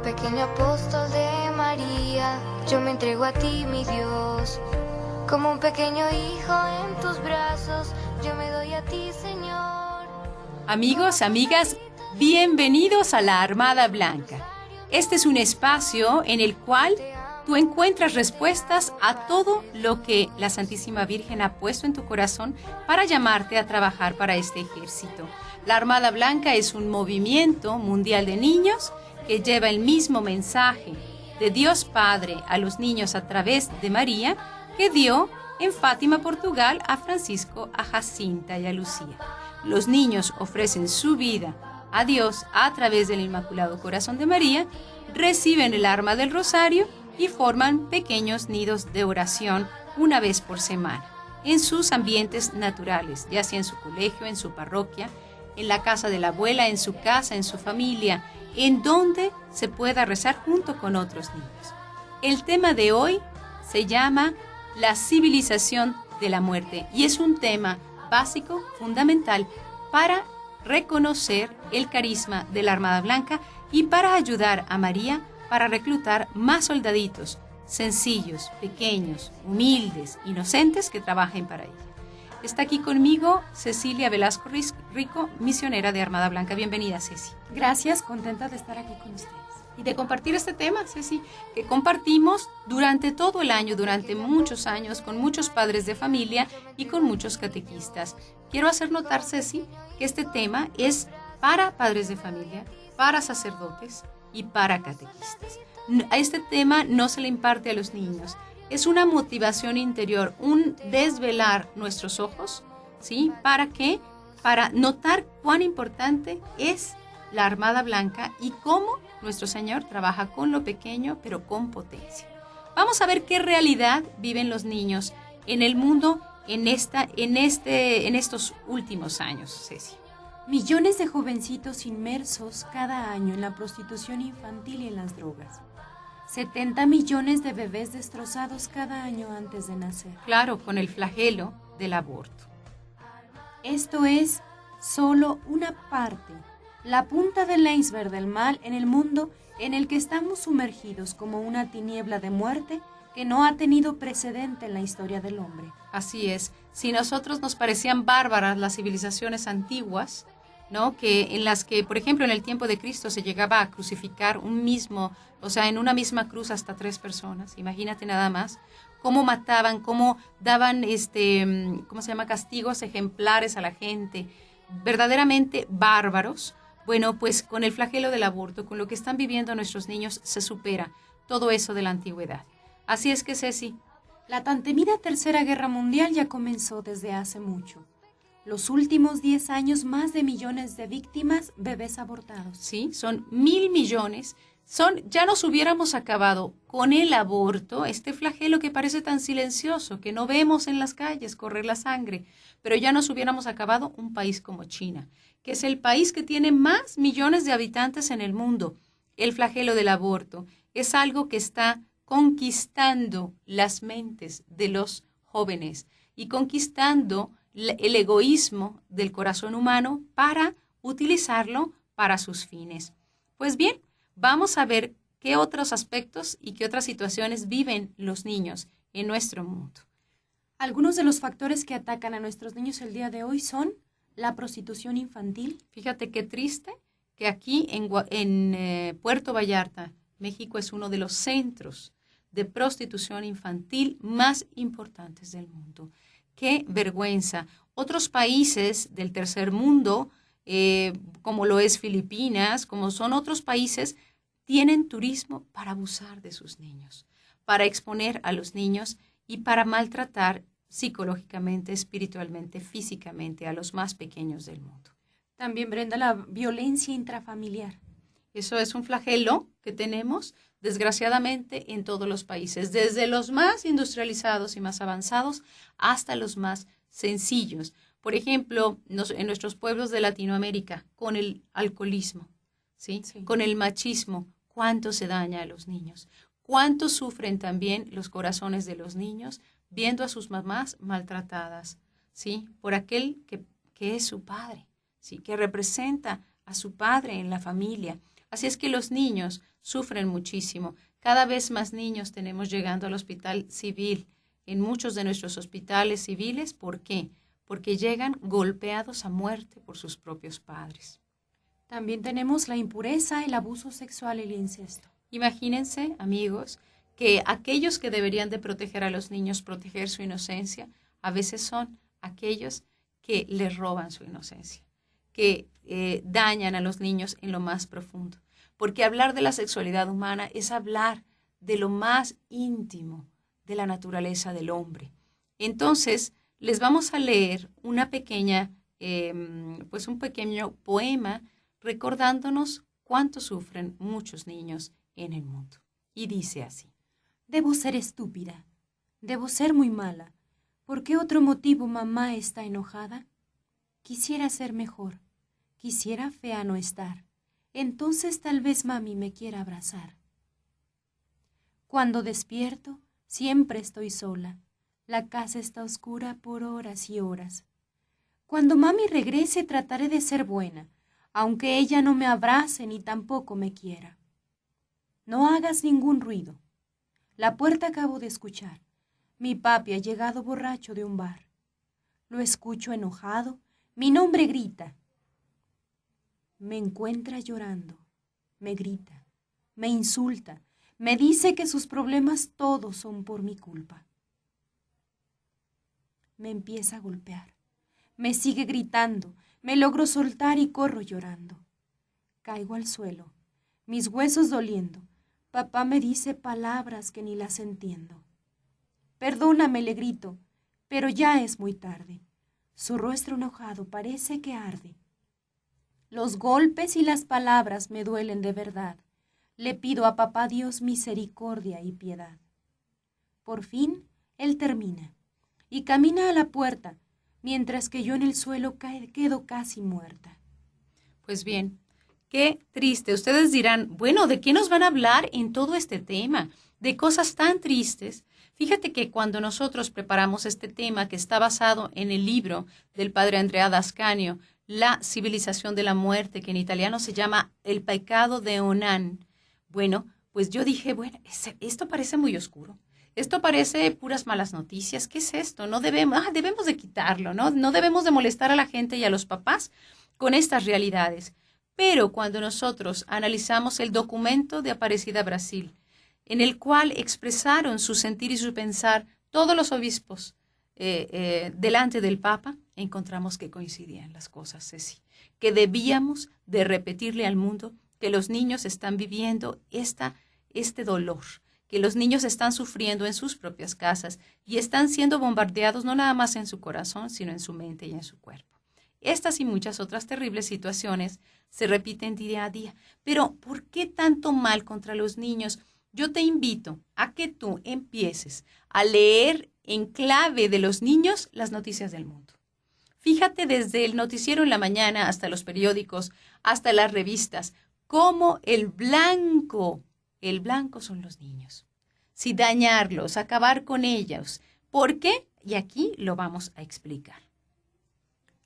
pequeño apóstol de María, yo me entrego a ti, mi Dios. Como un pequeño hijo en tus brazos, yo me doy a ti, Señor. Amigos, amigas, bienvenidos a la Armada Blanca. Este es un espacio en el cual tú encuentras respuestas a todo lo que la Santísima Virgen ha puesto en tu corazón para llamarte a trabajar para este ejército. La Armada Blanca es un movimiento mundial de niños que lleva el mismo mensaje de Dios Padre a los niños a través de María que dio en Fátima, Portugal, a Francisco, a Jacinta y a Lucía. Los niños ofrecen su vida a Dios a través del Inmaculado Corazón de María, reciben el arma del rosario y forman pequeños nidos de oración una vez por semana, en sus ambientes naturales, ya sea en su colegio, en su parroquia, en la casa de la abuela, en su casa, en su familia, en donde se pueda rezar junto con otros niños. El tema de hoy se llama la civilización de la muerte y es un tema básico, fundamental, para reconocer el carisma de la Armada Blanca y para ayudar a María para reclutar más soldaditos sencillos, pequeños, humildes, inocentes que trabajen para ella. Está aquí conmigo Cecilia Velasco Rico, misionera de Armada Blanca. Bienvenida, Ceci. Gracias, contenta de estar aquí con ustedes. Y de compartir este tema, Ceci, que compartimos durante todo el año, durante muchos años, con muchos padres de familia y con muchos catequistas. Quiero hacer notar, Ceci, que este tema es para padres de familia, para sacerdotes y para catequistas. A este tema no se le imparte a los niños. Es una motivación interior, un desvelar nuestros ojos, ¿sí? ¿Para qué? Para notar cuán importante es la Armada Blanca y cómo nuestro Señor trabaja con lo pequeño, pero con potencia. Vamos a ver qué realidad viven los niños en el mundo en estos últimos años, Ceci. Millones de jovencitos inmersos cada año en la prostitución infantil y en las drogas. 70 millones de bebés destrozados cada año antes de nacer. Claro, con el flagelo del aborto. Esto es solo una parte, la punta del iceberg del mal en el mundo en el que estamos sumergidos como una tiniebla de muerte que no ha tenido precedente en la historia del hombre. Así es. Si nosotros nos parecían bárbaras las civilizaciones antiguas, ¿no? En las que, por ejemplo, en el tiempo de Cristo se llegaba a crucificar en una misma cruz hasta 3 personas. Imagínate nada más cómo mataban, cómo daban castigos ejemplares a la gente, verdaderamente bárbaros. Bueno, pues con el flagelo del aborto, con lo que están viviendo nuestros niños, se supera todo eso de la antigüedad. Así es que, Ceci, la tan temida Tercera Guerra Mundial ya comenzó desde hace mucho. Los últimos 10 años, más de millones de víctimas, bebés abortados. Sí, son 1.000 millones. Ya nos hubiéramos acabado con el aborto, este flagelo que parece tan silencioso, que no vemos en las calles correr la sangre, pero ya nos hubiéramos acabado un país como China, que es el país que tiene más millones de habitantes en el mundo. El flagelo del aborto es algo que está conquistando las mentes de los jóvenes y conquistando el egoísmo del corazón humano para utilizarlo para sus fines. Pues bien, vamos a ver qué otros aspectos y qué otras situaciones viven los niños en nuestro mundo. Algunos de los factores que atacan a nuestros niños el día de hoy son la prostitución infantil. Fíjate qué triste que aquí en Puerto Vallarta, México, es uno de los centros de prostitución infantil más importantes del mundo. ¡Qué vergüenza! Otros países del tercer mundo, como lo es Filipinas, como son otros países, tienen turismo para abusar de sus niños, para exponer a los niños y para maltratar psicológicamente, espiritualmente, físicamente a los más pequeños del mundo. También, Brenda, la violencia intrafamiliar. Eso es un flagelo que tenemos, desgraciadamente, en todos los países, desde los más industrializados y más avanzados hasta los más sencillos. Por ejemplo, en nuestros pueblos de Latinoamérica, con el alcoholismo, ¿sí? Con el machismo, ¿cuánto se daña a los niños? ¿Cuánto sufren también los corazones de los niños viendo a sus mamás maltratadas, ¿sí? Por aquel que es su padre, ¿sí? Que representa a su padre en la familia? Así es que los niños sufren muchísimo. Cada vez más niños tenemos llegando al hospital civil, en muchos de nuestros hospitales civiles. ¿Por qué? Porque llegan golpeados a muerte por sus propios padres. También tenemos la impureza, el abuso sexual y el incesto. Imagínense, amigos, que aquellos que deberían de proteger a los niños, proteger su inocencia, a veces son aquellos que les roban su inocencia, que dañan a los niños en lo más profundo. Porque hablar de la sexualidad humana es hablar de lo más íntimo de la naturaleza del hombre. Entonces, les vamos a leer una pequeña, pues un pequeño poema recordándonos cuánto sufren muchos niños en el mundo. Y dice así: Debo ser estúpida, debo ser muy mala. ¿Por qué otro motivo mamá está enojada? Quisiera ser mejor, quisiera fea no estar. Entonces tal vez mami me quiera abrazar. Cuando despierto, siempre estoy sola. La casa está oscura por horas y horas. Cuando mami regrese trataré de ser buena, aunque ella no me abrace ni tampoco me quiera. No hagas ningún ruido. La puerta acabo de escuchar. Mi papi ha llegado borracho de un bar. Lo escucho enojado. Mi nombre grita. Me encuentra llorando. Me grita. Me insulta. Me dice que sus problemas todos son por mi culpa. Me empieza a golpear. Me sigue gritando. Me logro soltar y corro llorando. Caigo al suelo, mis huesos doliendo. Papá me dice palabras que ni las entiendo. Perdóname, le grito, pero ya es muy tarde. Su rostro enojado parece que arde. Los golpes y las palabras me duelen de verdad. Le pido a papá Dios misericordia y piedad. Por fin, él termina y camina a la puerta, mientras que yo en el suelo quedo casi muerta. Pues bien, qué triste. Ustedes dirán, bueno, ¿de qué nos van a hablar en todo este tema? De cosas tan tristes. Fíjate que cuando nosotros preparamos este tema, que está basado en el libro del padre Andrea D'Ascanio, La civilización de la muerte, que en italiano se llama El pecado de Onán, bueno, pues yo dije, bueno, esto parece muy oscuro. Esto parece puras malas noticias. ¿Qué es esto? No debemos de quitarlo, ¿no? No debemos de molestar a la gente y a los papás con estas realidades. Pero cuando nosotros analizamos el documento de Aparecida Brasil, en el cual expresaron su sentir y su pensar todos los obispos delante del Papa, encontramos que coincidían las cosas, Ceci, que debíamos de repetirle al mundo que los niños están viviendo este dolor, que los niños están sufriendo en sus propias casas y están siendo bombardeados no nada más en su corazón, sino en su mente y en su cuerpo. Estas y muchas otras terribles situaciones se repiten día a día. Pero, ¿por qué tanto mal contra los niños? Yo te invito a que tú empieces a leer en clave de los niños las noticias del mundo. Fíjate desde el noticiero en la mañana hasta los periódicos, hasta las revistas, cómo el blanco son los niños. Si dañarlos, acabar con ellos. ¿Por qué? Y aquí lo vamos a explicar.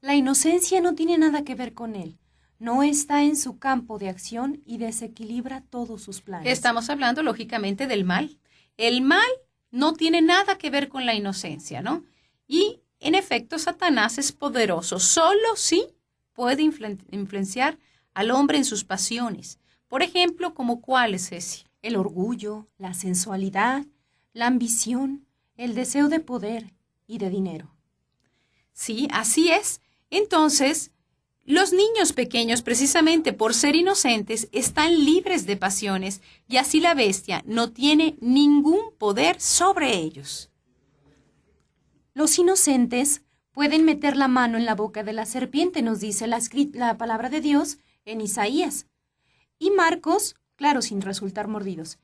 La inocencia no tiene nada que ver con él. No está en su campo de acción y desequilibra todos sus planes. Estamos hablando, lógicamente, del mal. El mal no tiene nada que ver con la inocencia, ¿no? Y, en efecto, Satanás es poderoso. Solo sí puede influenciar al hombre en sus pasiones. Por ejemplo, ¿como cuáles, Ceci? El orgullo, la sensualidad, la ambición, el deseo de poder y de dinero. Sí, así es. Entonces, los niños pequeños, precisamente por ser inocentes, están libres de pasiones y así la bestia no tiene ningún poder sobre ellos. Los inocentes pueden meter la mano en la boca de la serpiente, nos dice la palabra de Dios en Isaías. Y Marcos, claro, sin resultar mordidos.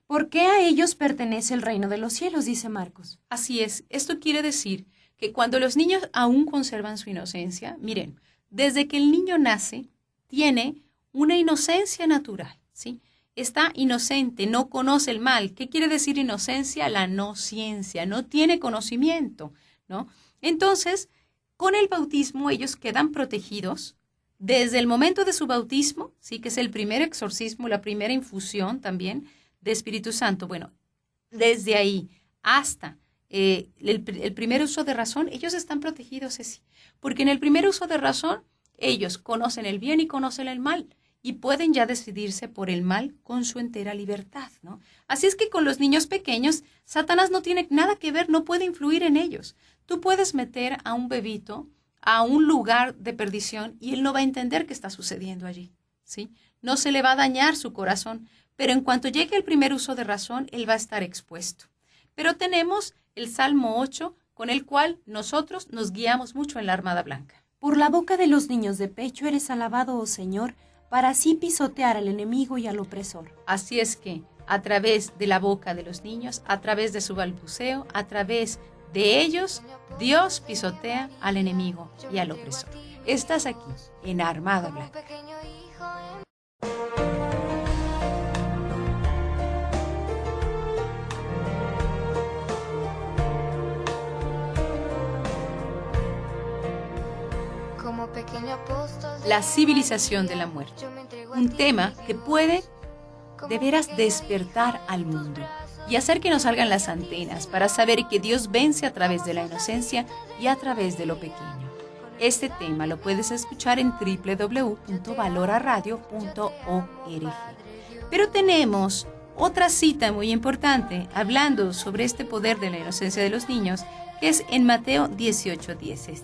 ¿Por qué a ellos pertenece el reino de los cielos?, dice Marcos. Así es. Esto quiere decir que cuando los niños aún conservan su inocencia, miren, desde que el niño nace, tiene una inocencia natural, ¿sí? Está inocente, no conoce el mal. ¿Qué quiere decir inocencia? La no ciencia, no tiene conocimiento, ¿no? Entonces, con el bautismo ellos quedan protegidos desde el momento de su bautismo, sí, que es el primer exorcismo, la primera infusión también de Espíritu Santo. Bueno, desde ahí hasta el primer uso de razón, ellos están protegidos, Ceci, porque en el primer uso de razón, ellos conocen el bien y conocen el mal y pueden ya decidirse por el mal con su entera libertad, ¿no? Así es que con los niños pequeños, Satanás no tiene nada que ver, no puede influir en ellos. Tú puedes meter a un bebito a un lugar de perdición y él no va a entender qué está sucediendo allí, ¿sí? No se le va a dañar su corazón, pero en cuanto llegue el primer uso de razón, él va a estar expuesto. Pero tenemos el Salmo 8, con el cual nosotros nos guiamos mucho en la Armada Blanca. Por la boca de los niños de pecho eres alabado, oh Señor, para así pisotear al enemigo y al opresor. Así es que, a través de la boca de los niños, a través de su balbuceo, a través de ellos, Dios pisotea al enemigo y al opresor. Estás aquí, en Armada Blanca. La civilización de la muerte. Un tema que puede de veras despertar al mundo y hacer que nos salgan las antenas para saber que Dios vence a través de la inocencia y a través de lo pequeño. Este tema lo puedes escuchar en www.valoraradio.org. Pero tenemos otra cita muy importante hablando sobre este poder de la inocencia de los niños, que es en Mateo 18:10.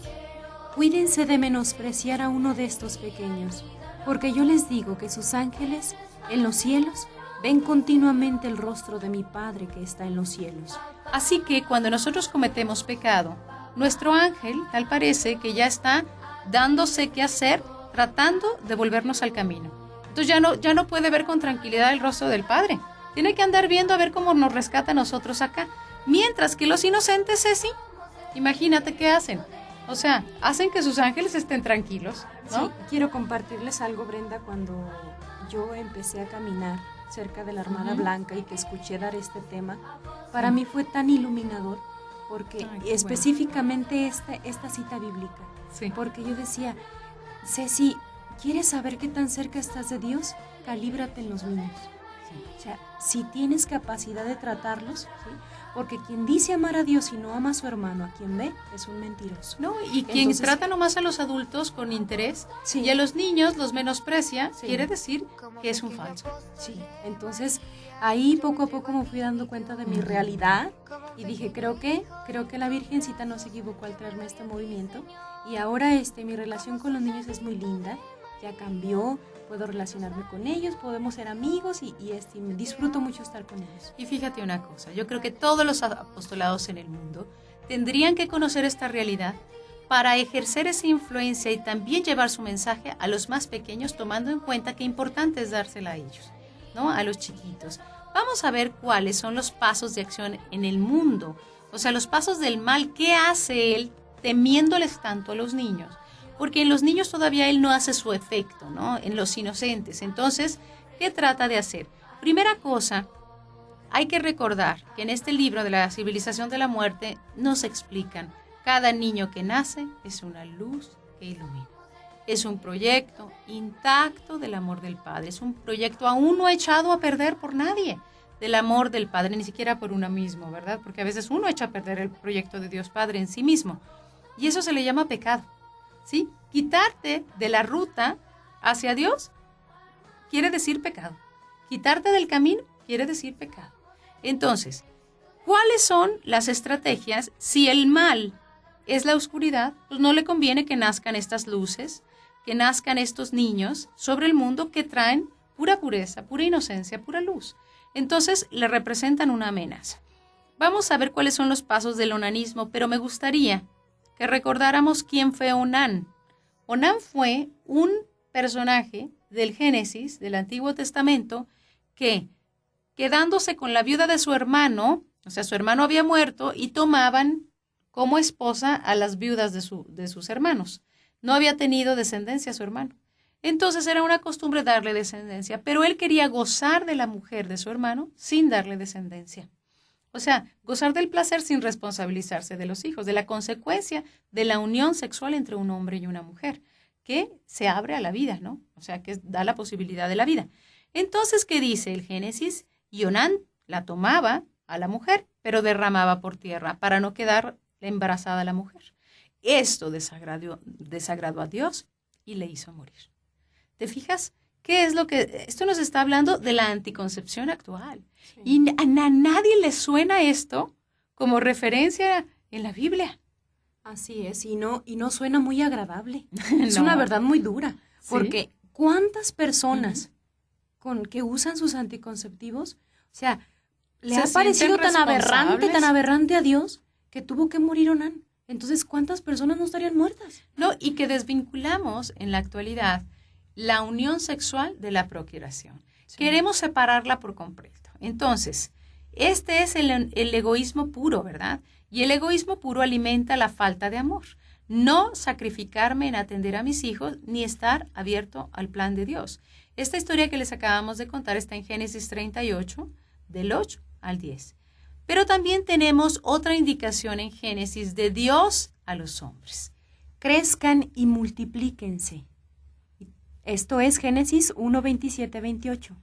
Cuídense de menospreciar a uno de estos pequeños, porque yo les digo que sus ángeles en los cielos ven continuamente el rostro de mi Padre que está en los cielos. Así que cuando nosotros cometemos pecado, nuestro ángel tal parece que ya está dándose qué hacer, tratando de volvernos al camino. Entonces ya no puede ver con tranquilidad el rostro del Padre. Tiene que andar viendo a ver cómo nos rescata a nosotros acá. Mientras que los inocentes, Ceci, imagínate qué hacen. O sea, hacen que sus ángeles estén tranquilos, ¿no? Sí, quiero compartirles algo, Brenda, cuando yo empecé a caminar cerca de la Armada Blanca y que escuché dar este tema, para mí fue tan iluminador, porque específicamente esta cita bíblica, porque yo decía, Ceci, ¿quieres saber qué tan cerca estás de Dios? Calíbrate en los niños. O sea, si tienes capacidad de tratarlos, ¿sí? Porque quien dice amar a Dios y no ama a su hermano, a quien ve, es un mentiroso. No, y quien entonces trata nomás a los adultos con interés y a los niños los menosprecia, quiere decir que es un falso. Sí, entonces ahí poco a poco me fui dando cuenta de mi realidad y dije, creo que la Virgencita no se equivocó al traerme este movimiento y ahora mi relación con los niños es muy linda, ya cambió. Puedo relacionarme con ellos, podemos ser amigos y disfruto mucho estar con ellos. Y fíjate una cosa, yo creo que todos los apostolados en el mundo tendrían que conocer esta realidad para ejercer esa influencia y también llevar su mensaje a los más pequeños, tomando en cuenta que importante es dársela a ellos, ¿no? A los chiquitos. Vamos a ver cuáles son los pasos de acción en el mundo, o sea, los pasos del mal, ¿qué hace él temiéndoles tanto a los niños? Porque en los niños todavía él no hace su efecto, ¿no? En los inocentes. Entonces, ¿qué trata de hacer? Primera cosa, hay que recordar que en este libro de la civilización de la muerte nos explican, cada niño que nace es una luz que ilumina. Es un proyecto intacto del amor del Padre. Es un proyecto aún no echado a perder por nadie, del amor del Padre, ni siquiera por uno mismo, ¿verdad? Porque a veces uno echa a perder el proyecto de Dios Padre en sí mismo. Y eso se le llama pecado. ¿Sí? Quitarte de la ruta hacia Dios quiere decir pecado. Quitarte del camino quiere decir pecado. Entonces, ¿cuáles son las estrategias? Si el mal es la oscuridad, pues no le conviene que nazcan estas luces, que nazcan estos niños sobre el mundo que traen pura pureza, pura inocencia, pura luz. Entonces, le representan una amenaza. Vamos a ver cuáles son los pasos del onanismo, pero me gustaría que recordáramos quién fue Onán. Onán fue un personaje del Génesis, del Antiguo Testamento, que, quedándose con la viuda de su hermano, o sea, su hermano había muerto, y tomaban como esposa a las viudas de sus hermanos. No había tenido descendencia su hermano. Entonces era una costumbre darle descendencia, pero él quería gozar de la mujer de su hermano sin darle descendencia. O sea, gozar del placer sin responsabilizarse de los hijos, de la consecuencia de la unión sexual entre un hombre y una mujer, que se abre a la vida, ¿no? O sea, que da la posibilidad de la vida. Entonces, ¿qué dice el Génesis? Y Onán la tomaba a la mujer, pero derramaba por tierra para no quedar embarazada la mujer. Esto desagradó a Dios y le hizo morir. ¿Te fijas? ¿Qué es lo que...? Esto nos está hablando de la anticoncepción actual. Sí. Y a nadie le suena esto como referencia en la Biblia. Así es, y no suena muy agradable. Es una verdad muy dura, porque ¿sí? ¿Cuántas personas que usan sus anticonceptivos, o sea, le ha parecido tan aberrante a Dios que tuvo que morir Onán? Entonces, ¿cuántas personas no estarían muertas? No, y que desvinculamos en la actualidad la unión sexual de la procreación. Sí. Queremos separarla por completo. Entonces, este es el egoísmo puro, ¿verdad? Y el egoísmo puro alimenta la falta de amor. No sacrificarme en atender a mis hijos ni estar abierto al plan de Dios. Esta historia que les acabamos de contar está en Génesis 38, del 8 al 10. Pero también tenemos otra indicación en Génesis de Dios a los hombres. Crezcan y multiplíquense. Esto es Génesis 1, 27, 28.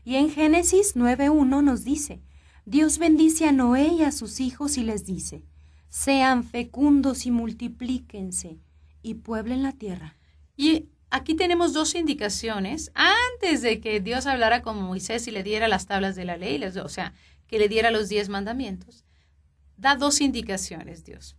Y en Génesis 9:1 nos dice, Dios bendice a Noé y a sus hijos y les dice, sean fecundos y multiplíquense y pueblen la tierra. Y aquí tenemos dos indicaciones antes de que Dios hablara con Moisés y le diera las tablas de la ley, o sea, que le diera los 10 mandamientos. Da dos indicaciones Dios.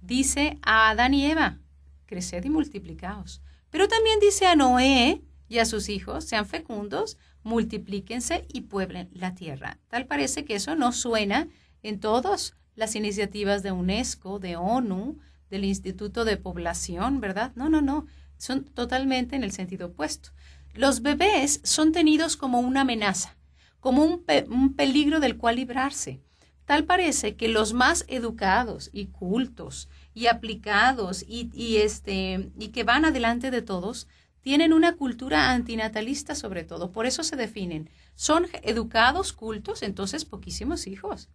Dice a Adán y Eva, creced y multiplicaos. Pero también dice a Noé y a sus hijos, sean fecundos, multiplíquense y pueblen la tierra. Tal parece que eso no suena en todas las iniciativas de UNESCO, de ONU, del Instituto de Población, ¿verdad? No. Son totalmente en el sentido opuesto. Los bebés son tenidos como una amenaza, como un peligro del cual librarse. Tal parece que los más educados y cultos y aplicados y que van adelante de todos tienen una cultura antinatalista sobre todo. Por eso se definen. Son educados, cultos, entonces poquísimos hijos.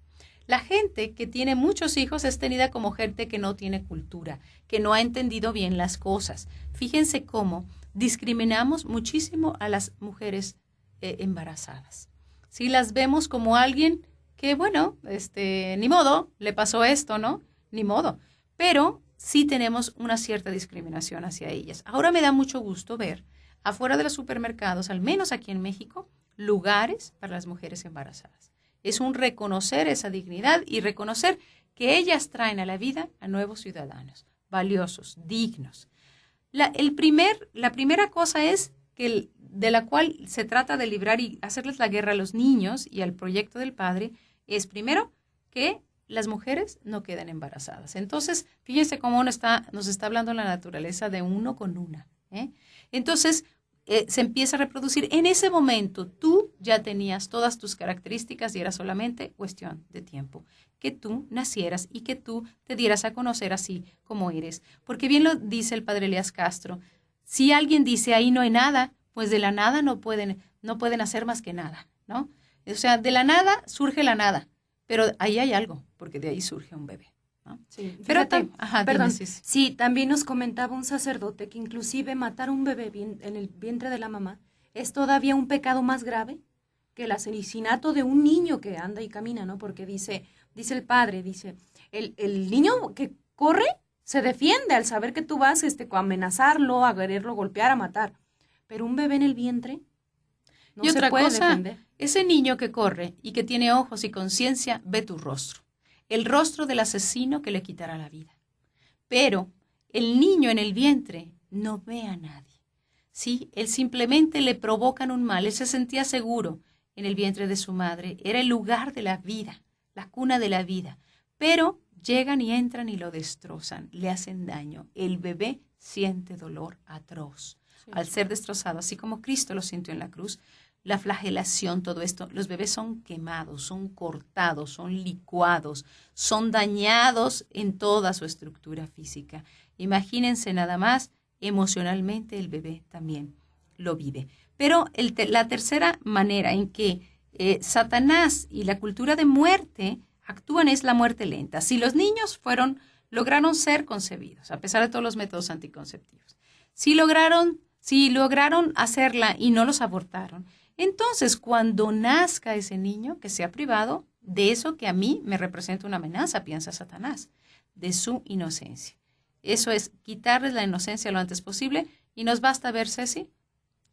La gente que tiene muchos hijos es tenida como gente que no tiene cultura, que no ha entendido bien las cosas. Fíjense cómo discriminamos muchísimo a las mujeres embarazadas. Si las vemos como alguien que, bueno, ni modo, le pasó esto, ¿no? Ni modo. Pero sí tenemos una cierta discriminación hacia ellas. Ahora me da mucho gusto ver afuera de los supermercados, al menos aquí en México, lugares para las mujeres embarazadas. Es un reconocer esa dignidad y reconocer que ellas traen a la vida a nuevos ciudadanos, valiosos, dignos. La primera cosa es que de la cual se trata de librar y hacerles la guerra a los niños y al proyecto del padre, es primero que las mujeres no queden embarazadas. Entonces, fíjense cómo nos está hablando la naturaleza de uno con una. Entonces, se empieza a reproducir. En ese momento, tú ya tenías todas tus características y era solamente cuestión de tiempo. Que tú nacieras y que tú te dieras a conocer así como eres. Porque bien lo dice el padre Elías Castro, si alguien dice ahí no hay nada, pues de la nada no pueden hacer más que nada, ¿no? O sea, de la nada surge la nada, pero ahí hay algo, porque de ahí surge un bebé, ¿no? Sí, fíjate, perdón, sí, también nos comentaba un sacerdote que inclusive matar a un bebé en el vientre de la mamá es todavía un pecado más grave que el asesinato de un niño que anda y camina, ¿no? Porque dice el padre, el niño que corre se defiende al saber que tú vas a amenazarlo, a quererlo golpear, a matar. Pero un bebé en el vientre no se puede defender. Ese niño que corre y que tiene ojos y conciencia ve tu rostro, el rostro del asesino que le quitará la vida. Pero el niño en el vientre no ve a nadie. Sí, él simplemente le provocan un mal. Él se sentía seguro en el vientre de su madre. Era el lugar de la vida, la cuna de la vida. Pero llegan y entran y lo destrozan, le hacen daño. El bebé siente dolor atroz al ser destrozado, así como Cristo lo sintió en la cruz. La flagelación, todo esto, los bebés son quemados, son cortados, son licuados, son dañados en toda su estructura física. Imagínense nada más, emocionalmente el bebé también lo vive. Pero la tercera manera en que Satanás y la cultura de muerte actúan es la muerte lenta. Si los niños lograron ser concebidos, a pesar de todos los métodos anticonceptivos, Si lograron hacerla y no los abortaron, entonces cuando nazca ese niño, que sea privado de eso que a mí me representa una amenaza, piensa Satanás, de su inocencia. Eso es quitarles la inocencia lo antes posible y nos basta ver, Ceci,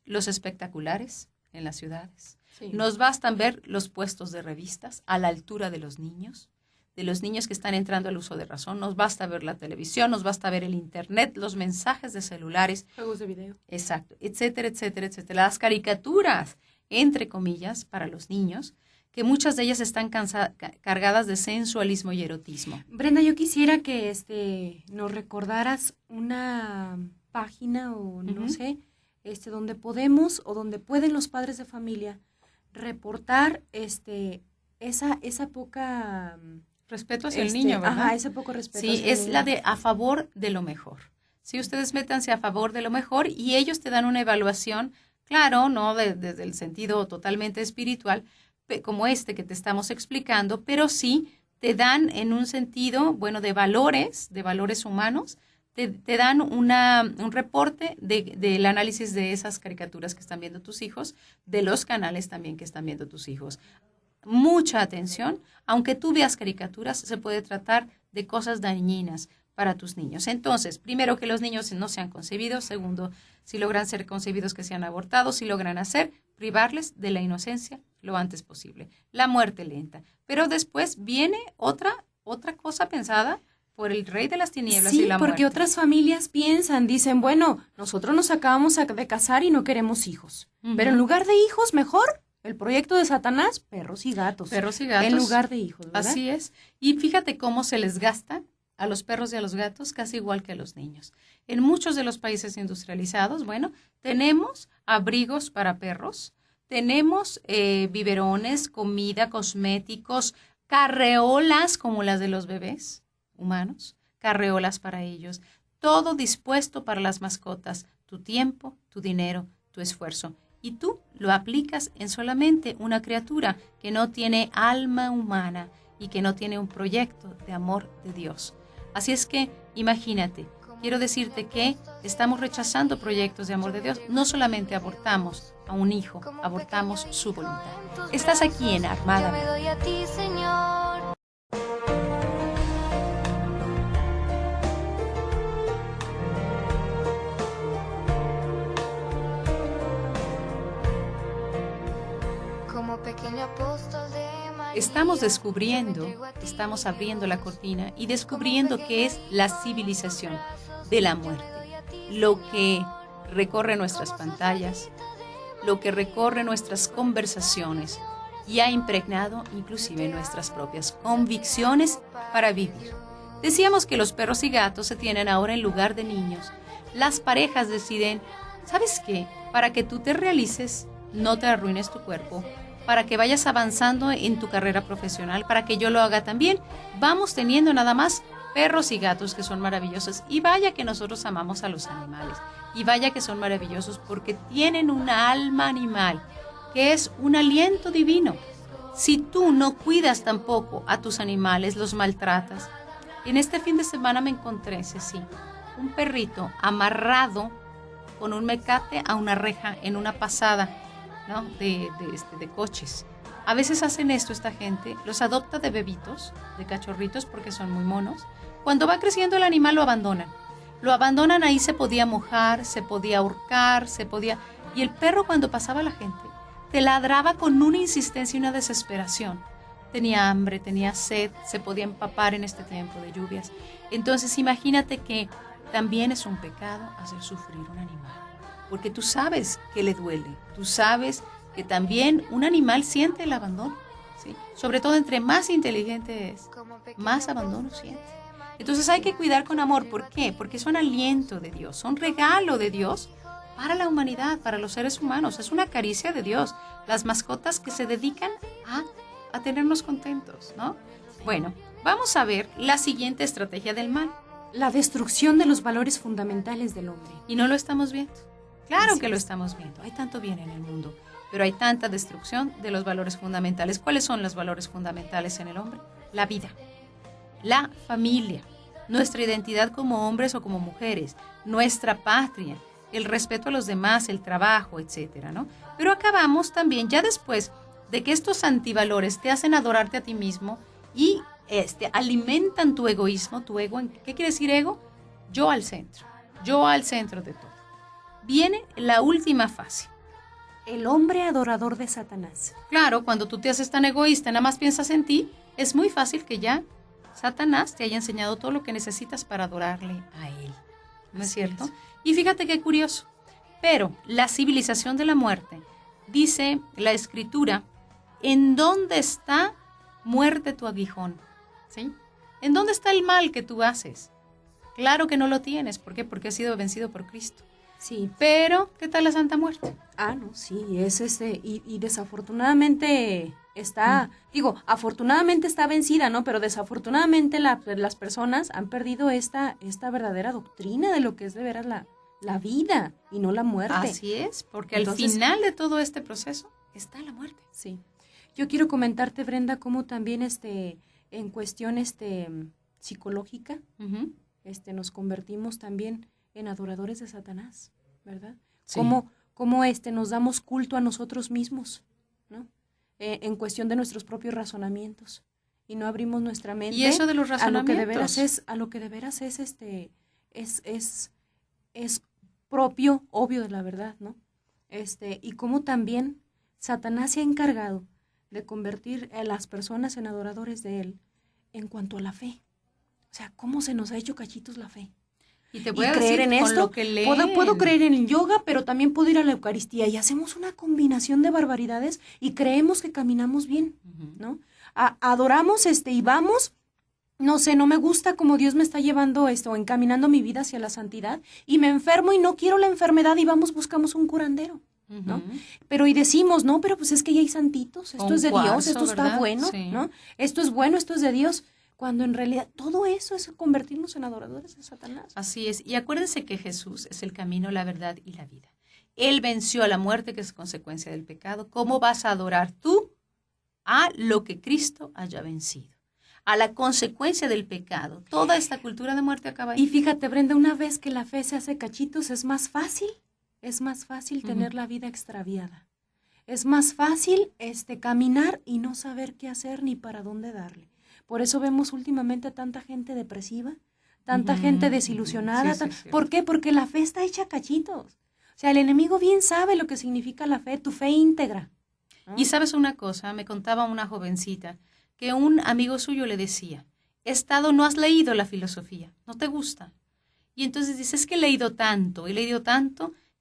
los espectaculares en las ciudades. Sí. Nos bastan ver los puestos de revistas a la altura de los niños que están entrando al uso de razón. Nos basta ver la televisión, nos basta ver el internet, los mensajes de celulares. Juegos de video. Exacto, etcétera, etcétera, etcétera. Las caricaturas, entre comillas, para los niños, que muchas de ellas están cargadas de sensualismo y erotismo. Brenda, yo quisiera que nos recordaras una página o no sé, donde podemos o donde pueden los padres de familia reportar esa poca respeto hacia el niño, ¿verdad? Ajá, ese poco respeto. Sí, es la de a favor de lo mejor. Si ustedes métanse a favor de lo mejor y ellos te dan una evaluación, claro, no desde el sentido totalmente espiritual, como que te estamos explicando, pero sí te dan en un sentido, bueno, de valores humanos, te dan un reporte del análisis de esas caricaturas que están viendo tus hijos, de los canales también que están viendo tus hijos. Mucha atención, aunque tú veas caricaturas, se puede tratar de cosas dañinas para tus niños. Entonces, primero, que los niños no sean concebidos. Segundo, si logran ser concebidos, que sean abortados. Si logran hacer, privarles de la inocencia lo antes posible. La muerte lenta. Pero después viene otra cosa pensada por el rey de las tinieblas y la muerte. Sí, porque otras familias dicen, bueno, nosotros nos acabamos de casar y no queremos hijos. Pero en lugar de hijos, mejor el proyecto de Satanás, perros y gatos. Perros y gatos. En lugar de hijos, ¿verdad? Así es. Y fíjate cómo se les gasta a los perros y a los gatos casi igual que a los niños. En muchos de los países industrializados, bueno, tenemos abrigos para perros, tenemos biberones, comida, cosméticos, carreolas como las de los bebés humanos, carreolas para ellos, todo dispuesto para las mascotas, tu tiempo, tu dinero, tu esfuerzo. Y tú lo aplicas en solamente una criatura que no tiene alma humana y que no tiene un proyecto de amor de Dios. Así es que, imagínate, quiero decirte que estamos rechazando proyectos de amor de Dios. No solamente abortamos a un hijo, abortamos su voluntad. Estás aquí en Armada. Yo me doy a ti, Señor. Estamos descubriendo, estamos abriendo la cortina y descubriendo qué es la civilización de la muerte. Lo que recorre nuestras pantallas, lo que recorre nuestras conversaciones y ha impregnado inclusive nuestras propias convicciones para vivir. Decíamos que los perros y gatos se tienen ahora en lugar de niños. Las parejas deciden, ¿sabes qué? Para que tú te realices, no te arruines tu cuerpo, para que vayas avanzando en tu carrera profesional, para que yo lo haga también. Vamos teniendo nada más perros y gatos que son maravillosos. Y vaya que nosotros amamos a los animales. Y vaya que son maravillosos porque tienen una alma animal, que es un aliento divino. Si tú no cuidas tampoco a tus animales, los maltratas. En este fin de semana me encontré, Ceci, un perrito amarrado con un mecate a una reja en una pasada, ¿no? de coches. A veces hacen esto esta gente, los adopta de bebitos, de cachorritos porque son muy monos. Cuando va creciendo el animal lo abandonan ahí. Se podía mojar, se podía ahorcar, y el perro, cuando pasaba la gente, te ladraba con una insistencia y una desesperación. Tenía hambre, tenía sed, se podía empapar en este tiempo de lluvias. Entonces imagínate que también es un pecado hacer sufrir un animal, porque tú sabes que le duele, tú sabes que también un animal siente el abandono, ¿sí? Sobre todo entre más inteligente es, más abandono siente. Entonces hay que cuidar con amor. ¿Por qué? Porque son aliento de Dios, son regalo de Dios para la humanidad, para los seres humanos. Es una caricia de Dios. Las mascotas que se dedican a tenernos contentos, ¿no? Bueno, vamos a ver la siguiente estrategia del mal. La destrucción de los valores fundamentales del hombre. Y no lo estamos viendo. Claro que lo estamos viendo. Hay tanto bien en el mundo, pero hay tanta destrucción de los valores fundamentales. ¿Cuáles son los valores fundamentales en el hombre? La vida, la familia, nuestra identidad como hombres o como mujeres, nuestra patria, el respeto a los demás, el trabajo, etcétera, ¿no? Pero acabamos también, ya después de que estos antivalores te hacen adorarte a ti mismo y alimentan tu egoísmo, tu ego. ¿Qué quiere decir ego? Yo al centro de todo. Viene la última fase. El hombre adorador de Satanás. Claro, cuando tú te haces tan egoísta, nada más piensas en ti, es muy fácil que ya Satanás te haya enseñado todo lo que necesitas para adorarle a él. ¿No es cierto? Y fíjate qué curioso. Pero la civilización de la muerte, dice la Escritura, ¿en dónde está muerte tu aguijón? ¿Sí? ¿En dónde está el mal que tú haces? Claro que no lo tienes. ¿Por qué? Porque has sido vencido por Cristo. Sí. Pero, ¿qué tal la Santa Muerte? No, sí, es y desafortunadamente está, afortunadamente está vencida, ¿no? Pero desafortunadamente las personas han perdido esta verdadera doctrina de lo que es de veras la vida y no la muerte. Así es, porque entonces, al final de todo este proceso está la muerte. Sí. Yo quiero comentarte, Brenda, cómo también en cuestión psicológica, nos convertimos también en adoradores de Satanás, ¿verdad? Sí. Cómo nos damos culto a nosotros mismos, ¿no? En cuestión de nuestros propios razonamientos y no abrimos nuestra mente. Y eso de los razonamientos. A lo que de veras es propio, obvio de la verdad, ¿no? Y cómo también Satanás se ha encargado de convertir a las personas en adoradores de él en cuanto a la fe. O sea, cómo se nos ha hecho cachitos la fe. Y te voy a creer decir en esto, lo que leen. puedo creer en el yoga, pero también puedo ir a la Eucaristía y hacemos una combinación de barbaridades y creemos que caminamos bien, ¿no? Adoramos y vamos, no sé, no me gusta cómo Dios me está llevando encaminando mi vida hacia la santidad y me enfermo y no quiero la enfermedad y buscamos un curandero, ¿no? Pero y decimos, no, pero pues es que ya hay santitos, esto es de Dios, esto está bueno, sí, ¿no? Esto es bueno, esto es de Dios. Cuando en realidad todo eso es convertirnos en adoradores de Satanás. Así es. Y acuérdense que Jesús es el camino, la verdad y la vida. Él venció a la muerte, que es consecuencia del pecado. ¿Cómo vas a adorar tú a lo que Cristo haya vencido? A la consecuencia del pecado. Toda esta cultura de muerte acaba ahí. Y fíjate, Brenda, una vez que la fe se hace cachitos, es más fácil tener la vida extraviada. Es más fácil caminar y no saber qué hacer ni para dónde darle. Por eso vemos últimamente tanta gente depresiva, tanta gente desilusionada. Sí, ¿Por qué? Porque la fe está hecha cachitos. O sea, el enemigo bien sabe lo que significa la fe, tu fe íntegra, ¿no? Y sabes una cosa, me contaba una jovencita que un amigo suyo le decía, no has leído la filosofía, no te gusta. Y entonces dice, es que he leído tanto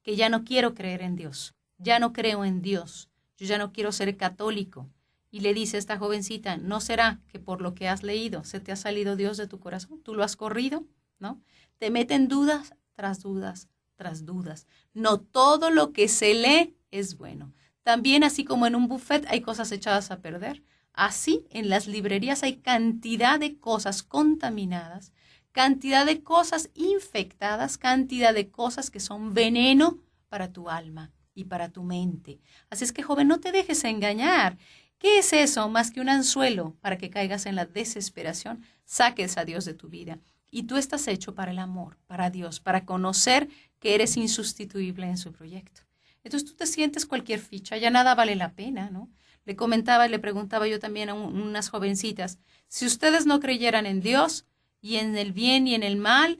que ya no quiero creer en Dios, ya no creo en Dios, yo ya no quiero ser católico. Y le dice a esta jovencita, ¿no será que por lo que has leído se te ha salido Dios de tu corazón? ¿Tú lo has corrido? ¿No? Te meten dudas tras dudas tras dudas. No todo lo que se lee es bueno. También así como en un buffet hay cosas echadas a perder, así en las librerías hay cantidad de cosas contaminadas, cantidad de cosas infectadas, cantidad de cosas que son veneno para tu alma y para tu mente. Así es que, joven, no te dejes engañar. ¿Qué es eso más que un anzuelo para que caigas en la desesperación? Saques a Dios de tu vida. Y tú estás hecho para el amor, para Dios, para conocer que eres insustituible en su proyecto. Entonces tú te sientes cualquier ficha, ya nada vale la pena, ¿no? Le preguntaba yo también a unas jovencitas, si ustedes no creyeran en Dios y en el bien y en el mal,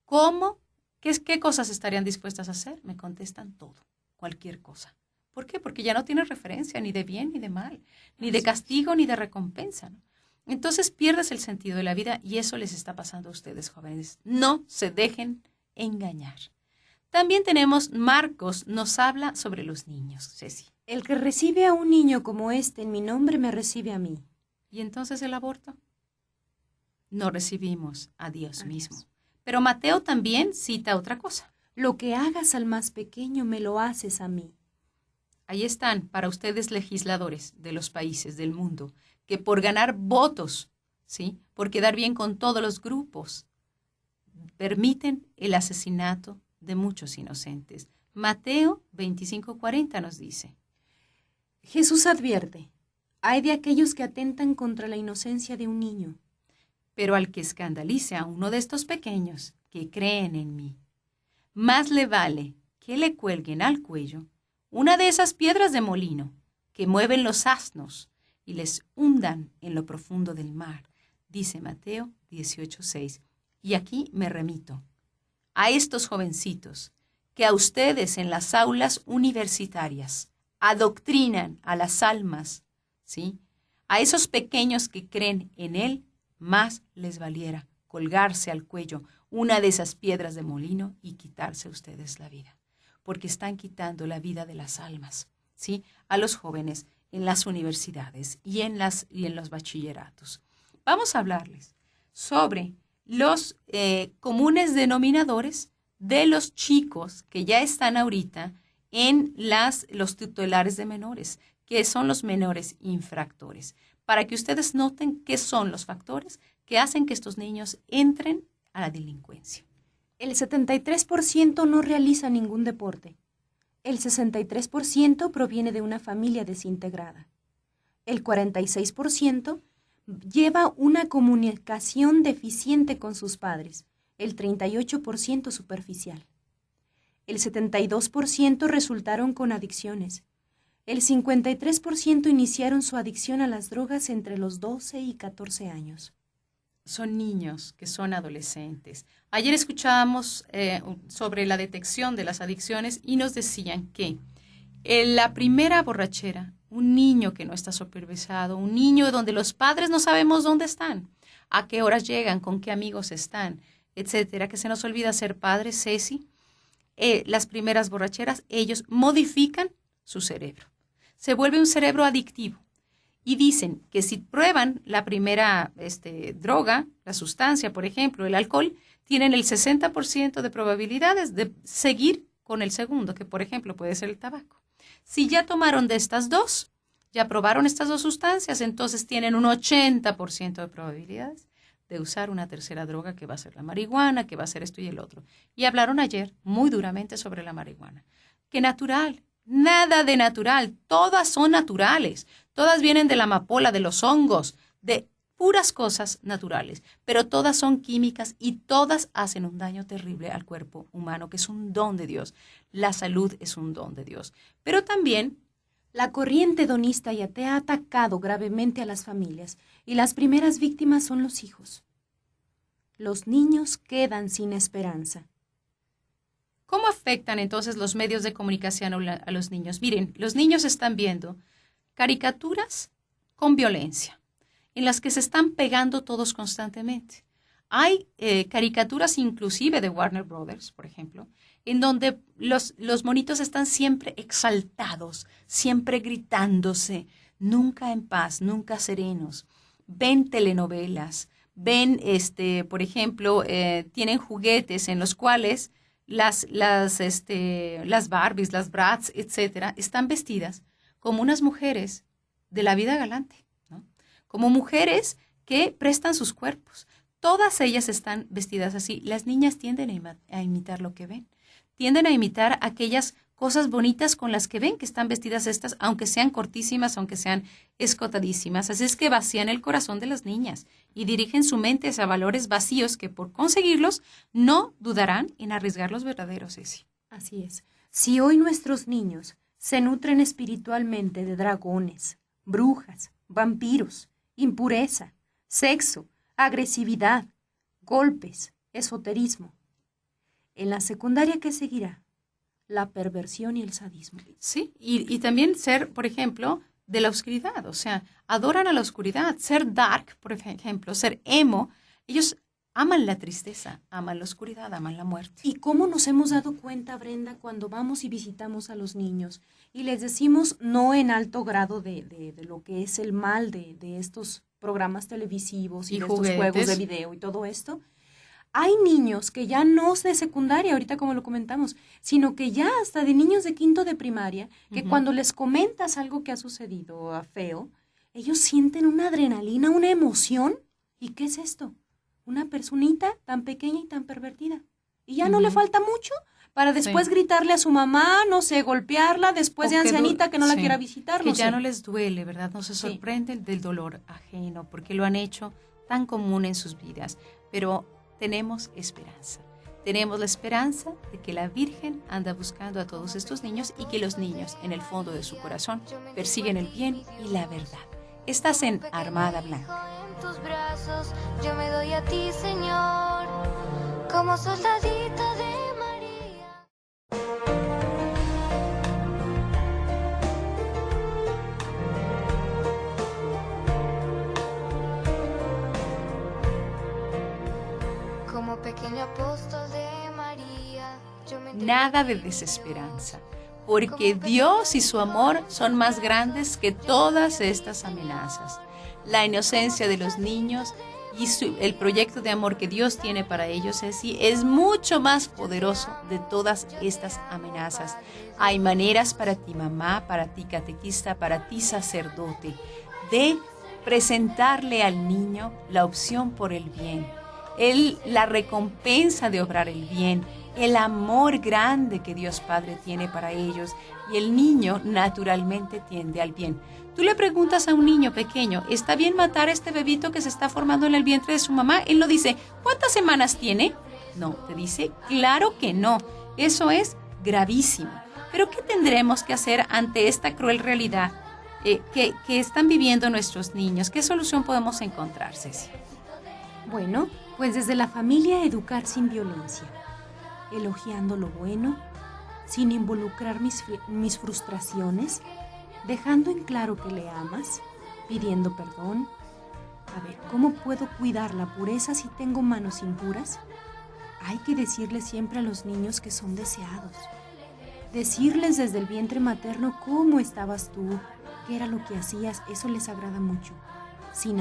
¿cómo? ¿Qué cosas estarían dispuestas a hacer? Me contestan todo, cualquier cosa. ¿Por qué? Porque ya no tiene referencia ni de bien ni de mal, ni de castigo ni de recompensa, ¿no? Entonces pierdes el sentido de la vida y eso les está pasando a ustedes, jóvenes. No se dejen engañar. También tenemos, Marcos nos habla sobre los niños, Ceci. El que recibe a un niño como en mi nombre, me recibe a mí. ¿Y entonces el aborto? No recibimos a Dios mismo. Pero Mateo también cita otra cosa. Lo que hagas al más pequeño, me lo haces a mí. Ahí están para ustedes legisladores de los países del mundo que por ganar votos, ¿sí?, por quedar bien con todos los grupos, permiten el asesinato de muchos inocentes. Mateo 25:40 nos dice. Jesús advierte, hay de aquellos que atentan contra la inocencia de un niño. Pero al que escandalice a uno de estos pequeños que creen en mí, más le vale que le cuelguen al cuello una de esas piedras de molino que mueven los asnos y les hundan en lo profundo del mar, dice Mateo 18:6. Y aquí me remito a estos jovencitos que a ustedes en las aulas universitarias adoctrinan a las almas, ¿sí? A esos pequeños que creen en Él, más les valiera colgarse al cuello una de esas piedras de molino y quitarse a ustedes la vida, porque están quitando la vida de las almas, ¿sí? A los jóvenes en las universidades y en los bachilleratos. Vamos a hablarles sobre los comunes denominadores de los chicos que ya están ahorita en los tutelares de menores, que son los menores infractores, para que ustedes noten qué son los factores que hacen que estos niños entren a la delincuencia. El 73% no realiza ningún deporte. El 63% proviene de una familia desintegrada. El 46% lleva una comunicación deficiente con sus padres. El 38% superficial. El 72% resultaron con adicciones. El 53% iniciaron su adicción a las drogas entre los 12 y 14 años. Son niños que son adolescentes. Ayer escuchábamos sobre la detección de las adicciones y nos decían que en la primera borrachera, un niño que no está supervisado, un niño donde los padres no sabemos dónde están, a qué horas llegan, con qué amigos están, etcétera, que se nos olvida ser padres, Ceci. Las primeras borracheras, ellos modifican su cerebro. Se vuelve un cerebro adictivo. Y dicen que si prueban la primera droga, la sustancia, por ejemplo, el alcohol, tienen el 60% de probabilidades de seguir con el segundo, que por ejemplo puede ser el tabaco. Si ya tomaron de estas dos, ya probaron estas dos sustancias, entonces tienen un 80% de probabilidades de usar una tercera droga que va a ser la marihuana, que va a ser esto y el otro. Y hablaron ayer muy duramente sobre la marihuana. Que natural, nada de natural, todas son naturales, todas vienen de la amapola, de los hongos, de puras cosas naturales, pero todas son químicas y todas hacen un daño terrible al cuerpo humano, que es un don de Dios. La salud es un don de Dios, pero también la corriente hedonista ya te ha atacado gravemente a las familias y las primeras víctimas son los hijos. Los niños quedan sin esperanza. ¿Cómo afectan entonces los medios de comunicación a los niños? Miren, los niños están viendo caricaturas con violencia, en las que se están pegando todos constantemente. Hay caricaturas inclusive de Warner Brothers, por ejemplo, en donde los monitos están siempre exaltados, siempre gritándose, nunca en paz, nunca serenos. Ven telenovelas, ven, por ejemplo, tienen juguetes en los cuales las Barbies, las Bratz, etcétera, están vestidas como unas mujeres de la vida galante, ¿no? Como mujeres que prestan sus cuerpos. Todas ellas están vestidas así. Las niñas tienden a imitar lo que ven. Tienden a imitar aquellas cosas bonitas con las que ven que están vestidas estas, aunque sean cortísimas, aunque sean escotadísimas. Así es que vacían el corazón de las niñas y dirigen su mente hacia valores vacíos que por conseguirlos no dudarán en arriesgar los verdaderos, Ceci. Así es. Si hoy nuestros niños se nutren espiritualmente de dragones, brujas, vampiros, impureza, sexo, agresividad, golpes, esoterismo, en la secundaria, ¿qué seguirá? La perversión y el sadismo. Sí, y también ser, por ejemplo, de la oscuridad, o sea, adoran a la oscuridad, ser dark, por ejemplo, ser emo, ellos aman la tristeza, aman la oscuridad, aman la muerte. ¿Y cómo nos hemos dado cuenta, Brenda, cuando vamos y visitamos a los niños y les decimos, no en alto grado de lo que es el mal de estos programas televisivos y de estos juegos de video y todo esto? Hay niños que ya no es de secundaria, ahorita como lo comentamos, sino que ya hasta de niños de quinto de primaria, que cuando les comentas algo que ha sucedido feo, ellos sienten una adrenalina, una emoción. ¿Y qué es esto? Una personita tan pequeña y tan pervertida. Y ya no le falta mucho para después gritarle a su mamá, no sé, golpearla, después de ancianita que no la quiera visitar. Que ya no les duele, ¿verdad? No se sorprenden del dolor ajeno, porque lo han hecho tan común en sus vidas. Pero tenemos esperanza. tenemos la esperanza de que la Virgen anda buscando a todos estos niños y que los niños, en el fondo de su corazón, persiguen el bien y la verdad. Estás en Armada Blanca. En tus brazos yo me doy a ti, Señor, como soldadito de María. Como pequeño apóstol de María, yo me entrego Nada a de ti, desesperanza, porque Dios y su amor son más grandes que todas estas amenazas. La inocencia de los niños y el proyecto de amor que Dios tiene para ellos es mucho más poderoso de todas estas amenazas. Hay maneras para ti, mamá, para ti, catequista, para ti, sacerdote, de presentarle al niño la opción por el bien, la recompensa de obrar el bien, el amor grande que Dios Padre tiene para ellos, y el niño naturalmente tiende al bien. Tú le preguntas a un niño pequeño, ¿está bien matar a este bebito que se está formando en el vientre de su mamá? Él no dice, ¿cuántas semanas tiene? No, te dice, claro que no. Eso es gravísimo. Pero ¿qué tendremos que hacer ante esta cruel realidad que están viviendo nuestros niños? ¿Qué solución podemos encontrar, Ceci? Bueno, pues desde la familia educar sin violencia, elogiando lo bueno, sin involucrar mis frustraciones, dejando en claro que le amas, pidiendo perdón. A ver, ¿cómo puedo cuidar la pureza si tengo manos impuras? Hay que decirles siempre a los niños que son deseados. Decirles desde el vientre materno cómo estabas tú, qué era lo que hacías, eso les agrada mucho. Si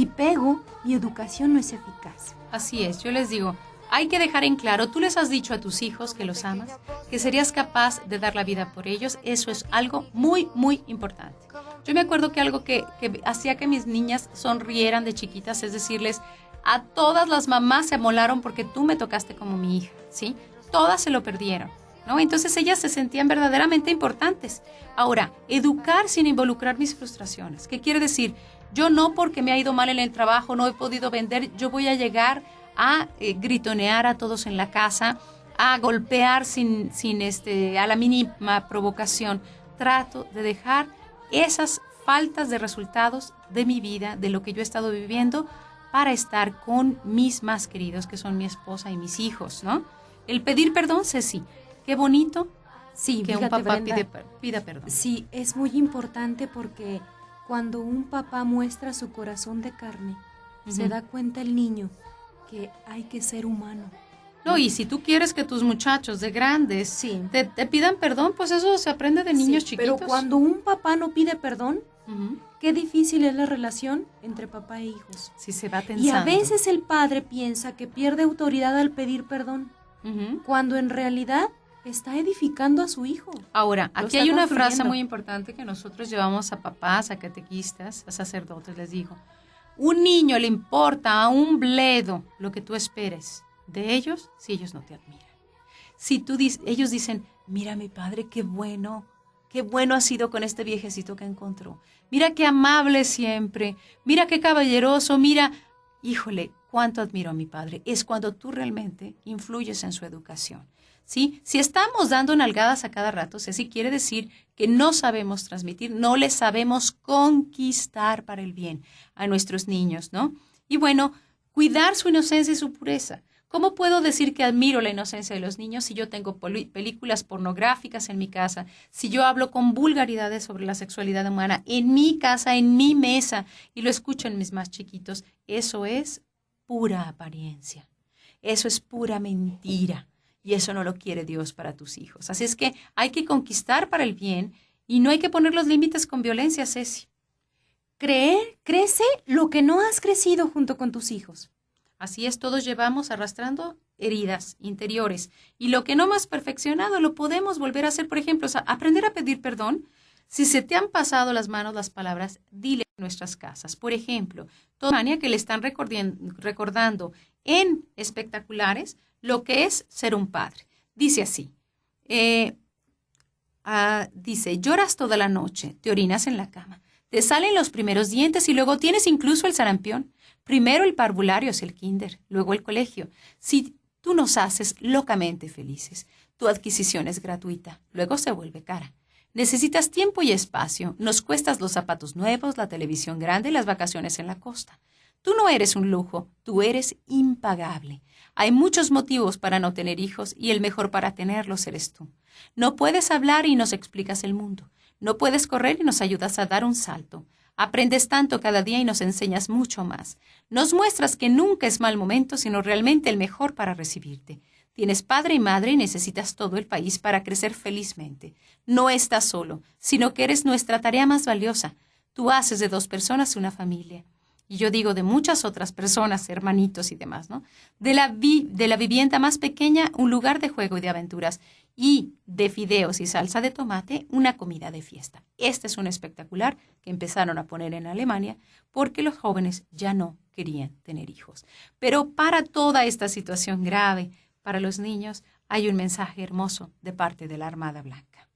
pego, mi educación no es eficaz. Así es, yo les digo, hay que dejar en claro, tú les has dicho a tus hijos que los amas, que serías capaz de dar la vida por ellos, eso es algo muy, muy importante. Yo me acuerdo que algo que hacía que mis niñas sonrieran de chiquitas es decirles, a todas las mamás se amolaron porque tú me tocaste como mi hija, ¿sí? Todas se lo perdieron, ¿no? Entonces ellas se sentían verdaderamente importantes. Ahora, educar sin involucrar mis frustraciones. ¿Qué quiere decir? Yo no, porque me ha ido mal en el trabajo, no he podido vender, yo voy a llegar a gritonear a todos en la casa, a golpear a la mínima provocación. Trato de dejar esas faltas de resultados de mi vida, de lo que yo he estado viviendo, para estar con mis más queridos, que son mi esposa y mis hijos, ¿no? El pedir perdón, Ceci, qué bonito Sí, que un fíjate, papá Brenda, pida perdón. sí, es muy importante porque cuando un papá muestra su corazón de carne, se Ujú. da cuenta el niño que hay que ser humano. No, y si tú quieres que tus muchachos de grandes Sí. te pidan perdón, pues eso se aprende de niños Sí, chiquitos. pero cuando un papá no pide perdón, Ujú. qué difícil es la relación entre papá e hijos. Sí, se va tensando. Y a veces el padre piensa que pierde autoridad al pedir perdón, Ujú. cuando en realidad está edificando a su hijo. Ahora, Lo aquí está hay una frase construyendo. muy importante que nosotros llevamos a papás, a catequistas, a sacerdotes, les digo. Un niño le importa a un bledo lo que tú esperes de ellos si ellos no te admiran. Si ellos dicen, mira mi padre, qué bueno ha sido con este viejecito que encontró. Mira qué amable siempre, mira qué caballeroso, mira, híjole, cuánto admiro a mi padre. Es cuando tú realmente influyes en su educación. ¿Sí? Si estamos dando nalgadas a cada rato, Ceci, quiere decir que no sabemos transmitir, no les sabemos conquistar para el bien a nuestros niños, ¿no? Y bueno, cuidar su inocencia y su pureza. ¿Cómo puedo decir que admiro la inocencia de los niños si yo tengo películas pornográficas en mi casa, si yo hablo con vulgaridades sobre la sexualidad humana en mi casa, en mi mesa, y lo escucho en mis más chiquitos? Eso es pura apariencia, eso es pura mentira. Y eso no lo quiere Dios para tus hijos. Así es que hay que conquistar para el bien y no hay que poner los límites con violencia, Ceci. Crece lo que no has crecido junto con tus hijos. Así es, todos llevamos arrastrando heridas interiores. Y lo que no hemos perfeccionado lo podemos volver a hacer. Por ejemplo, aprender a pedir perdón. Si se te han pasado las manos las palabras, dile en nuestras casas. Por ejemplo, toda Alemania que le están recordando en espectaculares lo que es ser un padre. Dice así, dice, lloras toda la noche, te orinas en la cama, te salen los primeros dientes y luego tienes incluso el sarampión, Primero el parvulario es el kinder, luego el colegio. Si tú nos haces locamente felices, tu adquisición es gratuita, luego se vuelve cara. Necesitas tiempo y espacio, nos cuestas los zapatos nuevos, la televisión grande y las vacaciones en la costa. Tú no eres un lujo, tú eres impagable. Hay muchos motivos para no tener hijos y el mejor para tenerlos eres tú. No puedes hablar y nos explicas el mundo. No puedes correr y nos ayudas a dar un salto. Aprendes tanto cada día y nos enseñas mucho más. Nos muestras que nunca es mal momento, sino realmente el mejor para recibirte. Tienes padre y madre y necesitas todo el país para crecer felizmente. No estás solo, sino que eres nuestra tarea más valiosa. Tú haces de 2 personas una familia. Y yo digo de muchas otras personas, hermanitos y demás, ¿no? De la vivienda más pequeña, un lugar de juego y de aventuras. Y de fideos y salsa de tomate, una comida de fiesta. Este es un espectacular que empezaron a poner en Alemania porque los jóvenes ya no querían tener hijos. Pero para toda esta situación grave, para los niños, hay un mensaje hermoso de parte de la Armada Blanca.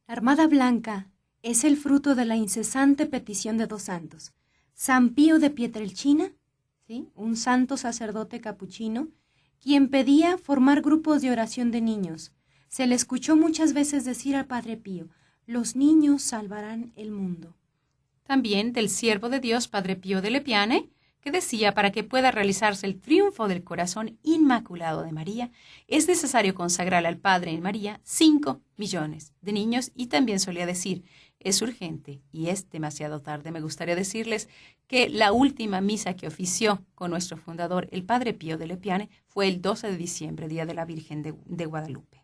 La Armada Blanca es el fruto de la incesante petición de 2 santos. San Pío de Pietrelcina, ¿sí?, un santo sacerdote capuchino, quien pedía formar grupos de oración de niños. Se le escuchó muchas veces decir al Padre Pío, los niños salvarán el mundo. También del siervo de Dios, Padre Pío de Lepiane, que decía, para que pueda realizarse el triunfo del corazón inmaculado de María, es necesario consagrar al Padre en María 5 millones de niños, y también solía decir, es urgente y es demasiado tarde. Me gustaría decirles que la última misa que ofició con nuestro fundador, el Padre Pío de Lepiane, fue el 12 de diciembre, Día de la Virgen de Guadalupe.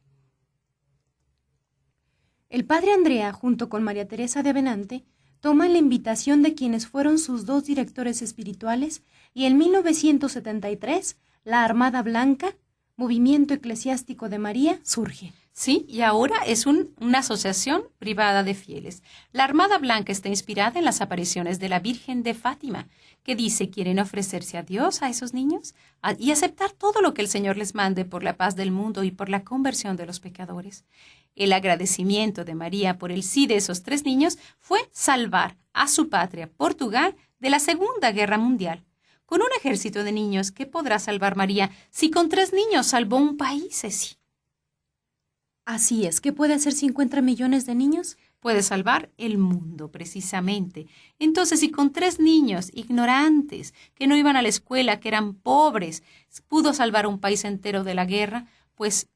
El Padre Andrea, junto con María Teresa de Benante, toman la invitación de quienes fueron sus 2 directores espirituales y en 1973 la Armada Blanca, movimiento eclesiástico de María, surge. Sí, y ahora es una asociación privada de fieles. La Armada Blanca está inspirada en las apariciones de la Virgen de Fátima, que dice quieren ofrecerse a Dios, a esos niños, y aceptar todo lo que el Señor les mande por la paz del mundo y por la conversión de los pecadores. El agradecimiento de María por el sí de esos 3 niños fue salvar a su patria, Portugal, de la Segunda Guerra Mundial. Con un ejército de niños, ¿qué podrá salvar María si con 3 niños salvó un país, Ceci? Así es, ¿qué puede hacer 50 millones de niños? Puede salvar el mundo, precisamente. Entonces, si con 3 niños ignorantes, que no iban a la escuela, que eran pobres, pudo salvar un país entero de la guerra, pues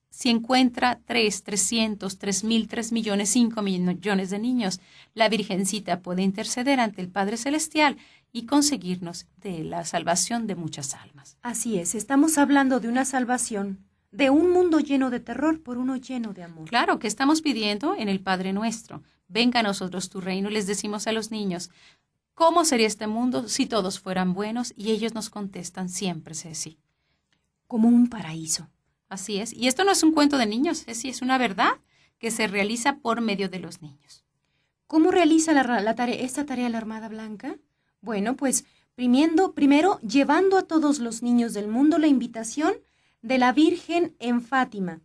si encuentra 300, 3.000, 3 millones, 5 millones de niños, la Virgencita puede interceder ante el Padre Celestial y conseguirnos de la salvación de muchas almas. Así es, estamos hablando de una salvación, de un mundo lleno de terror por uno lleno de amor. Claro, que estamos pidiendo en el Padre Nuestro. Venga a nosotros tu reino, les decimos a los niños, ¿cómo sería este mundo si todos fueran buenos? Y ellos nos contestan siempre, Ceci. Como un paraíso. Así es. Y esto no es un cuento de niños, es una verdad que se realiza por medio de los niños. ¿Cómo realiza esta tarea la Armada Blanca? Bueno, pues primero llevando a todos los niños del mundo la invitación de la Virgen en Fátima,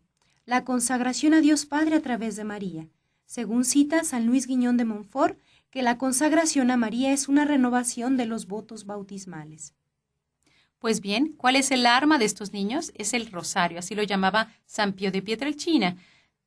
la consagración a Dios Padre a través de María. Según cita San Luis Guiñón de Montfort, que la consagración a María es una renovación de los votos bautismales. Pues bien, ¿cuál es el arma de estos niños? Es el rosario, así lo llamaba San Pío de Pietrelcina.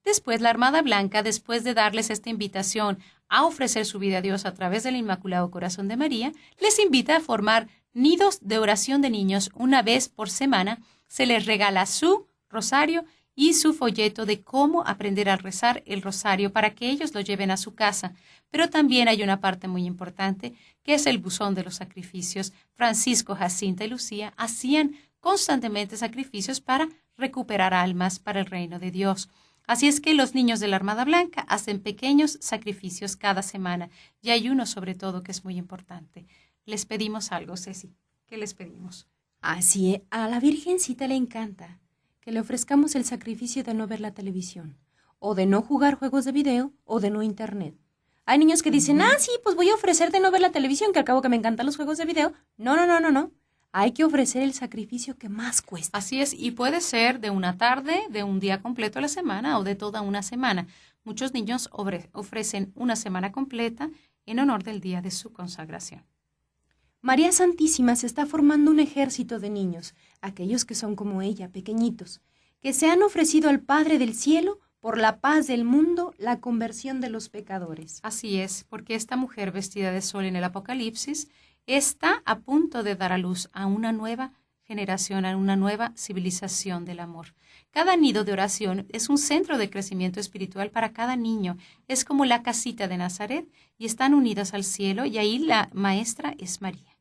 Después, la Armada Blanca, después de darles esta invitación a ofrecer su vida a Dios a través del Inmaculado Corazón de María, les invita a formar nidos de oración de niños. Una vez por semana se les regala su rosario y su folleto de cómo aprender a rezar el rosario para que ellos lo lleven a su casa. Pero también hay una parte muy importante, que es el buzón de los sacrificios. Francisco, Jacinta y Lucía hacían constantemente sacrificios para recuperar almas para el reino de Dios. Así es que los niños de la Armada Blanca hacen pequeños sacrificios cada semana. Y hay uno sobre todo que es muy importante. Les pedimos algo, Ceci. ¿Qué les pedimos? Así es, a la Virgencita le encanta que le ofrezcamos el sacrificio de no ver la televisión, o de no jugar juegos de video, o de no internet. Hay niños que dicen, sí, pues voy a ofrecer de no ver la televisión, que al cabo que me encantan los juegos de video. No. Hay que ofrecer el sacrificio que más cuesta. Así es, y puede ser de una tarde, de un día completo a la semana, o de toda una semana. Muchos niños ofrecen una semana completa en honor del día de su consagración. María Santísima se está formando un ejército de niños, aquellos que son como ella, pequeñitos, que se han ofrecido al Padre del Cielo por la paz del mundo, la conversión de los pecadores. Así es, porque esta mujer vestida de sol en el Apocalipsis está a punto de dar a luz a una nueva generación, a una nueva civilización del amor. Cada nido de oración es un centro de crecimiento espiritual para cada niño. Es como la casita de Nazaret y están unidas al cielo y ahí la maestra es María.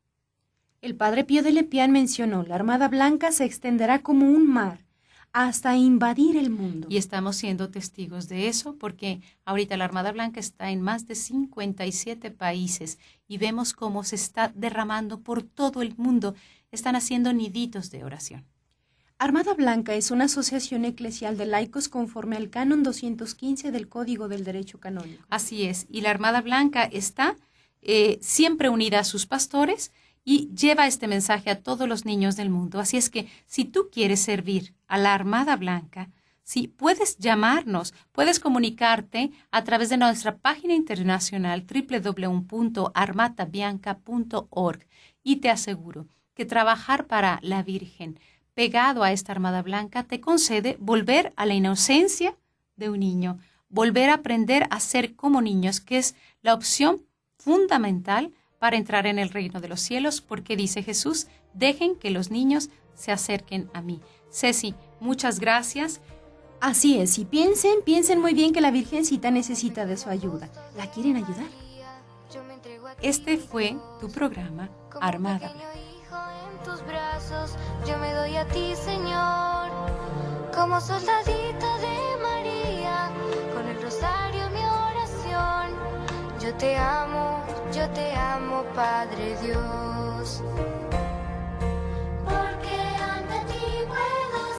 El padre Pío de Lepián mencionó, la Armada Blanca se extenderá como un mar hasta invadir el mundo. Y estamos siendo testigos de eso porque ahorita la Armada Blanca está en más de 57 países y vemos cómo se está derramando por todo el mundo. Están haciendo niditos de oración. Armada Blanca es una asociación eclesial de laicos conforme al Canon 215 del Código del Derecho Canónico. Así es, y la Armada Blanca está siempre unida a sus pastores y lleva este mensaje a todos los niños del mundo. Así es que si tú quieres servir a la Armada Blanca, sí, puedes llamarnos, puedes comunicarte a través de nuestra página internacional www.armatabianca.org y te aseguro que trabajar para la Virgen pegado a esta Armada Blanca te concede volver a la inocencia de un niño, volver a aprender a ser como niños, que es la opción fundamental para entrar en el reino de los cielos, porque dice Jesús, dejen que los niños se acerquen a mí. Ceci, muchas gracias. Así es, y piensen muy bien que la Virgencita necesita de su ayuda. ¿La quieren ayudar? Este fue tu programa, Armada Blanca. Tus brazos, yo me doy a ti, Señor, como soldadito de María, con el rosario mi oración. Yo te amo, Padre Dios.